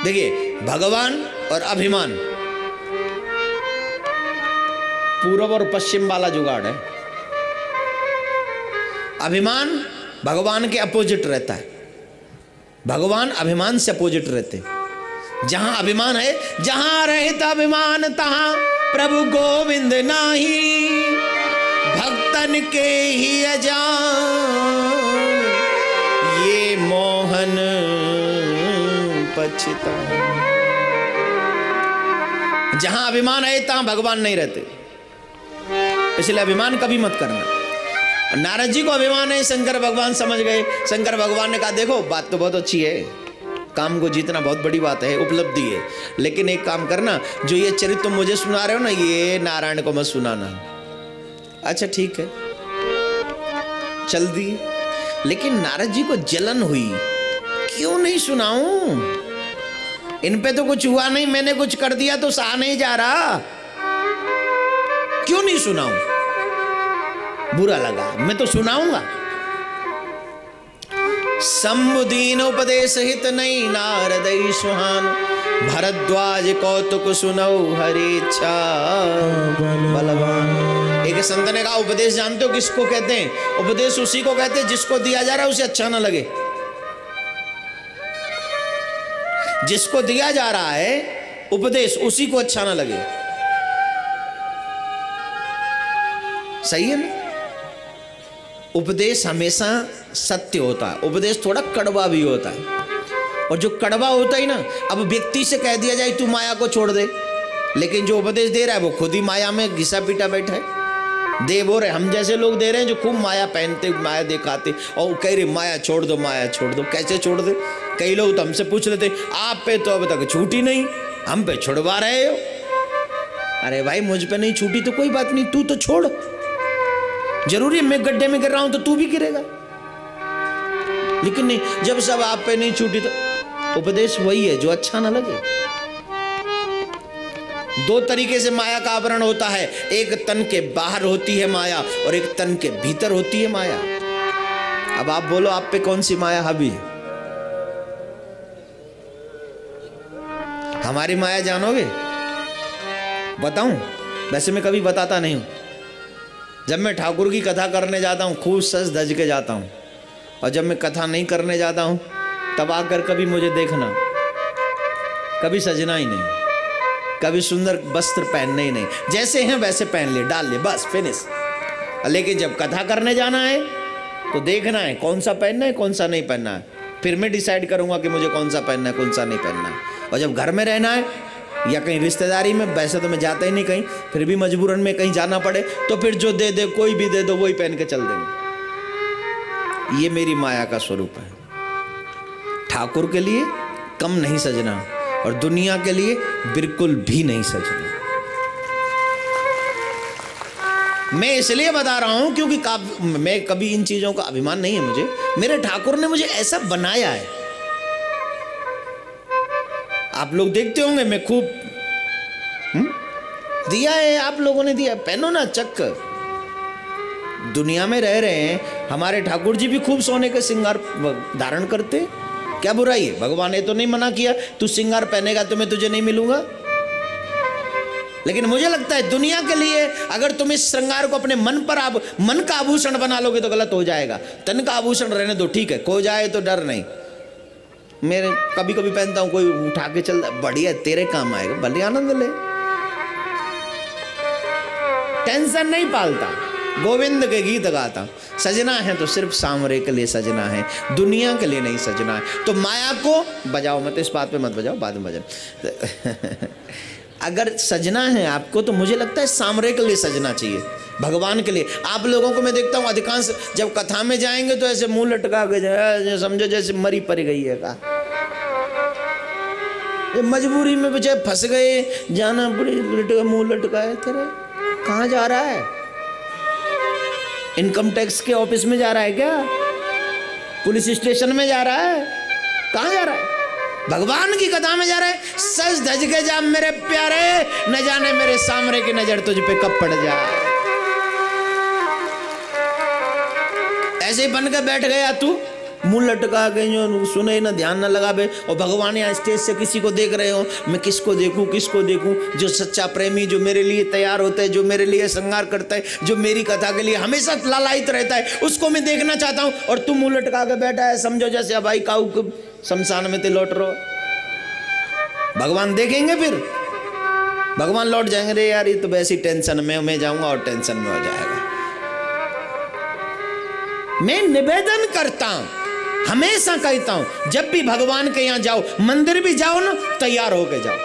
देखिए भगवान और अभिमान पूर्व और पश्चिम वाला जुगाड़ है। अभिमान भगवान के अपोजिट रहता है, भगवान अभिमान से अपोजिट रहते हैं। जहां अभिमान है, जहां रहता अभिमान तहां प्रभु गोविंद नाही, भक्तन के ही अजान ये मोहन पछता। जहां अभिमान है तहां भगवान नहीं रहते, इसलिए अभिमान कभी मत करना। नारद जी को अभिमान है, शंकर भगवान समझ गए। शंकर भगवान ने कहा देखो बात तो बहुत अच्छी है, काम को जीतना बहुत बड़ी बात है, उपलब्धि है, लेकिन एक काम करना, जो ये चरित्र तुम मुझे सुना रहे हो ना, ये नारायण को मत सुनाना। अच्छा ठीक है, चल दी। लेकिन नारद जी को जलन हुई, क्यों नहीं सुनाऊं, इन पे तो कुछ हुआ नहीं, मैंने कुछ कर दिया तो सहा नहीं जा रहा, क्यों नहीं सुनाऊं। बुरा लगा, मैं तो सुनाऊंगा। संबुदीन उपदेश हित नहीं नारद सुहान, भरद्वाज कौतुक सुनौ हरि इच्छा बलवान। एक संत ने कहा उपदेश जानते हो किसको कहते हैं? उपदेश उसी को कहते हैं जिसको दिया जा रहा है उसे अच्छा ना लगे। जिसको दिया जा रहा है उपदेश उसी को अच्छा ना लगे, सही है ना? उपदेश हमेशा सत्य होता है, उपदेश थोड़ा कड़वा भी होता है। और जो कड़वा होता है ना, अब व्यक्ति से कह दिया जाए तू माया को छोड़ दे, लेकिन जो उपदेश दे रहा है वो खुद ही माया में घिसा पीटा बैठा है। दे वो रहे, हम जैसे लोग दे रहे हैं जो खूब माया पहनते, माया दिखाते और कह रहे माया छोड़ दो, माया छोड़ दो। कैसे छोड़ दे? कई लोग तो हमसे पूछ लेते आप पे तो अब तक छूटी नहीं, हम पे छुड़वा रहे हो। अरे भाई मुझ पे नहीं छूटी तो कोई बात नहीं, तू तो छोड़। जरूरी है मैं गड्ढे में गिर रहा हूं तो तू भी गिरेगा, लेकिन नहीं, जब सब आप पे नहीं छूटी तो उपदेश वही है जो अच्छा ना लगे। दो तरीके से माया का आवरण होता है, एक तन के बाहर होती है माया और एक तन के भीतर होती है माया। अब आप बोलो आप पे कौन सी माया हावी है? हमारी माया जानोगे? बताऊं? वैसे मैं कभी बताता नहीं हूं। जब मैं ठाकुर की कथा करने जाता हूँ खूब सज धज के जाता हूँ, और जब मैं कथा नहीं करने जाता हूँ तब आकर कभी मुझे देखना, कभी सजना ही नहीं, कभी सुंदर वस्त्र पहनने ही नहीं, जैसे हैं वैसे पहन ले, डाल ले, बस फिनिश। लेकिन जब कथा करने जाना है तो देखना है कौन सा पहनना है कौन सा नहीं पहनना है, फिर मैं डिसाइड करूँगा कि मुझे कौन सा पहनना है कौन सा नहीं पहनना है। और जब घर में रहना है या कहीं रिश्तेदारी में, वैसे तो मैं जाता ही नहीं कहीं, फिर भी मजबूरन में कहीं जाना पड़े तो फिर जो दे दे, कोई भी दे दो, वही पहन के चल देंगे। ये मेरी माया का स्वरूप है। ठाकुर के लिए कम नहीं सजना और दुनिया के लिए बिल्कुल भी नहीं सजना। मैं इसलिए बता रहा हूं क्योंकि मैं कभी इन चीजों का अभिमान नहीं है मुझे, मेरे ठाकुर ने मुझे ऐसा बनाया है। आप लोग देखते होंगे मैं खूब दिया है, आप लोगों ने दिया, पहनो ना चक्कर। दुनिया में रह रहे हैं, हमारे ठाकुर जी भी खूब सोने के श्रृंगार धारण करते, क्या बुराई है? भगवान ने तो नहीं मना किया तू श्रृंगार पहनेगा तो मैं तुझे नहीं मिलूंगा। लेकिन मुझे लगता है दुनिया के लिए अगर तुम इस श्रृंगार को अपने मन पर आप मन का आभूषण बना लोगे तो गलत हो जाएगा। तन का आभूषण रहने दो, ठीक है, खो जाए तो डर नहीं। मेरे कभी कभी पहनता हूं, कोई उठा के चल, बढ़िया तेरे काम आएगा, भले आनंद ले, टेंशन नहीं पालता, गोविंद के गीत गाता। सजना है तो सिर्फ सांवरे के लिए सजना है, दुनिया के लिए नहीं सजना है। तो माया को बजाओ मत, इस बात पे मत बजाओ, बाद में बजाओ। अगर सजना है आपको तो मुझे लगता है सांवरे के लिए सजना चाहिए, भगवान के लिए। आप लोगों को मैं देखता हूँ अधिकांश जब कथा में जाएंगे तो ऐसे मुंह लटका के जाए, समझो जैसे मरी पड़ गई है का, मजबूरी में बचे फंस गए, जाना पड़े, मुंह लटकाए। तेरे कहाँ जा रहा है? इनकम टैक्स के ऑफिस में जा रहा है क्या? पुलिस स्टेशन में जा रहा है? कहाँ जा रहा है? भगवान की कथा में जा रहा है। सज धज के जा मेरे प्यारे, न जाने मेरे सामने की नजर तुझ पे कब पड़ जाए। ऐसे ही बन के बैठ गया तू, मुंह लटका के जो सुने ना, ध्यान ना लगावे। और भगवान यहाँ स्टेज से किसी को देख रहे हो, मैं किसको देखूं किसको देखूं? जो सच्चा प्रेमी, जो मेरे लिए तैयार होता है, जो मेरे लिए श्रृंगार करता है, जो मेरी कथा के लिए हमेशा लालायित रहता है, उसको मैं देखना चाहता हूं। और तुम मुंह लटका के बैठा है, समझो जैसे भाई काऊ शमशान में ते लौट रहो। भगवान देखेंगे फिर? भगवान लौट जाएंगे, रे यार ये तो वैसी टेंशन में मैं जाऊंगा और टेंशन में हो जाएगा। मैं निवेदन करता हूं, हमेशा कहता हूं, जब भी भगवान के यहां जाओ, मंदिर भी जाओ ना, तैयार होके जाओ।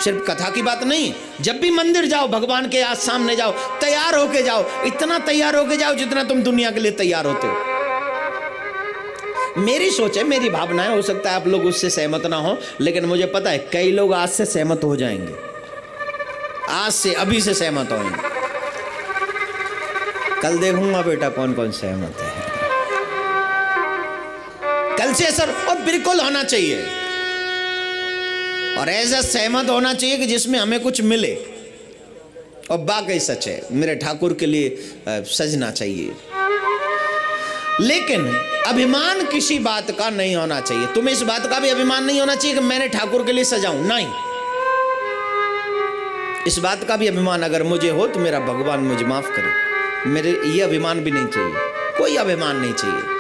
सिर्फ कथा की बात नहीं, जब भी मंदिर जाओ, भगवान के आज सामने जाओ, तैयार होके जाओ। इतना तैयार होके जाओ जितना तुम दुनिया के लिए तैयार होते हो। मेरी सोच है, मेरी भावना है, हो सकता है आप लोग उससे सहमत ना हो, लेकिन मुझे पता है कई लोग आज से सहमत हो जाएंगे, आज से अभी से सहमत होंगे। कल देखूंगा बेटा कौन कौन सहमत है। कल से असर और बिल्कुल होना चाहिए, और ऐसा सहमत होना चाहिए कि जिसमें हमें कुछ मिले। और बाकी सच है, मेरे ठाकुर के लिए सजना चाहिए, लेकिन अभिमान किसी बात का नहीं होना चाहिए। तुम्हें इस बात का भी अभिमान नहीं होना चाहिए कि मैंने ठाकुर के लिए सजाऊं, नहीं। इस बात का भी अभिमान अगर मुझे हो तो मेरा भगवान मुझे माफ करे, मेरे ये अभिमान भी नहीं चाहिए, कोई अभिमान नहीं चाहिए।